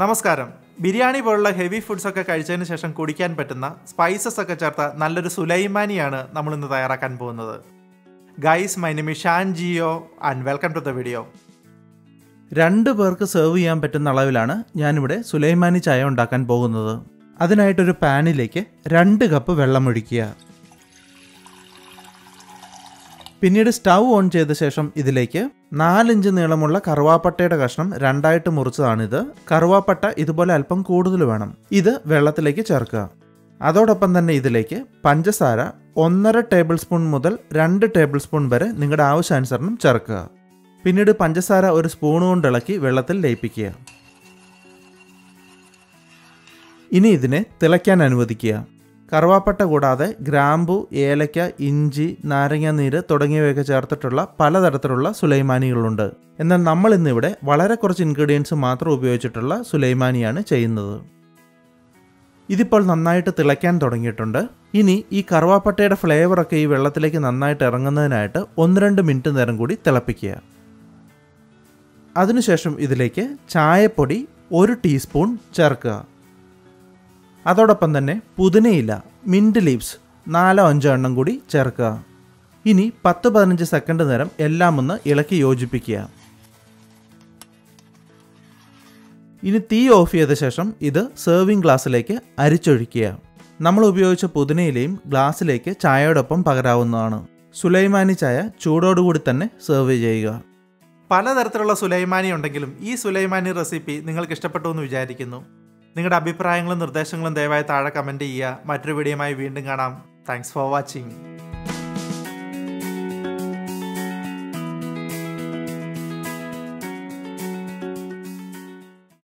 നമസ്കാരം. ബിരിയാണി പോലുള്ള heavy foods ഒക്കെ കഴിച്ചതിന് ശേഷം കുടിക്കാൻ പറ്റുന്ന സ്പൈസസ് ഒക്കെ ചേർത്ത നല്ലൊരു സുലൈമാനിയാണ് നമ്മൾ ഇന്ന് തയ്യാറാക്കാൻ പോകുന്നത്. Guys, my name is Shan Geo and welcome to the video. 2 പേർക്ക് സെർവ് ചെയ്യാൻ പറ്റുന്ന അളവിലാണ് ഞാനിവിടെ സുലൈമാനി ചായ ഉണ്ടാക്കാൻ പോകുന്നത്. അതിനായിട്ടൊരു പാനിലേക്ക് 2 കപ്പ് വെള്ളം ഒഴിക്കുക. പിന്നീട് സ്റ്റൗ ഓൺ ചെയ്ത ശേഷം ഇതിലേക്ക് 4 ഇഞ്ച് നീളമുള്ള കറുവാപ്പട്ടയുടെ കഷ്ണം 2ആയിട്ട് മുറിച്ചതാണിത്. കറുവാപ്പട്ട ഇതുപോലെ അല്പം കൂടുതൽ വേണം. ഇത് വെള്ളത്തിലേക്ക് ചേർക്കുക. അതോടൊപ്പം തന്നെ ഇതിലേക്ക് പഞ്ചസാര 1.5 ടേബിൾ സ്പൂൺ മുതൽ 2 ടേബിൾ സ്പൂൺ വരെ നിങ്ങളുടെ ആവശ്യാനുസരണം ചേർക്കുക. പിന്നീട് പഞ്ചസാര ഒരു സ്പൂൺ കൊണ്ട് ഇളക്കി വെള്ളത്തിൽ ലയിപ്പിക്കുക. ഇനി ഇതിനെ തിളയ്ക്കാൻ അനുവദിക്കുക. കറുവാപ്പട്ട കൂടാതെ ഗ്രാമ്പു, ഏലക്ക, ഇഞ്ചി, നാരങ്ങാനീര് തുടങ്ങിയവയൊക്കെ ചേർത്തിട്ടുള്ള പലതരത്തിലുള്ള സുലൈമാനികളുണ്ട്. എന്നാൽ നമ്മൾ ഇന്നിവിടെ വളരെ കുറച്ച് ഇൻഗ്രീഡിയൻസ് മാത്രം ഉപയോഗിച്ചിട്ടുള്ള സുലൈമാനിയാണ് ചെയ്യുന്നത്. ഇതിപ്പോൾ നന്നായിട്ട് തിളയ്ക്കാൻ തുടങ്ങിയിട്ടുണ്ട്. ഇനി ഈ കറുവാപ്പട്ടയുടെ ഫ്ലേവറൊക്കെ ഈ വെള്ളത്തിലേക്ക് നന്നായിട്ട് ഇറങ്ങുന്നതിനായിട്ട് 1-2 മിനിറ്റ് നേരം കൂടി തിളപ്പിക്കുക. അതിനുശേഷം ഇതിലേക്ക് ചായപ്പൊടി 1 ടീസ്പൂൺ ചേർക്കുക. അതോടൊപ്പം തന്നെ പുതിനയില, മിൻറ്റ് ലീവ്സ് 4-5 എണ്ണം കൂടി ചേർക്കുക. ഇനി 10-15 സെക്കൻഡ് നേരം എല്ലാം ഒന്ന് ഇളക്കി യോജിപ്പിക്കുക. ഇനി തീ ഓഫ് ചെയ്ത ശേഷം ഇത് സെർവിങ് ഗ്ലാസ്സിലേക്ക് അരിച്ചൊഴിക്കുക. നമ്മൾ ഉപയോഗിച്ച പുതിനയിലയും ഗ്ലാസ്സിലേക്ക് ചായയോടൊപ്പം പകരാവുന്നതാണ്. സുലൈമാനി ചായ ചൂടോടുകൂടി തന്നെ സെർവ് ചെയ്യുക. പലതരത്തിലുള്ള സുലൈമാനി ഉണ്ടെങ്കിലും ഈ സുലൈമാനി റെസിപ്പി നിങ്ങൾക്ക് ഇഷ്ടപ്പെട്ടു എന്ന് വിചാരിക്കുന്നു. നിങ്ങളുടെ അഭിപ്രായങ്ങളും നിർദ്ദേശങ്ങളും ദയവായി താഴെ കമൻറ്റ് ചെയ്യുക. മറ്റൊരു വീഡിയോയുമായി വീണ്ടും കാണാം. Thanks for watching.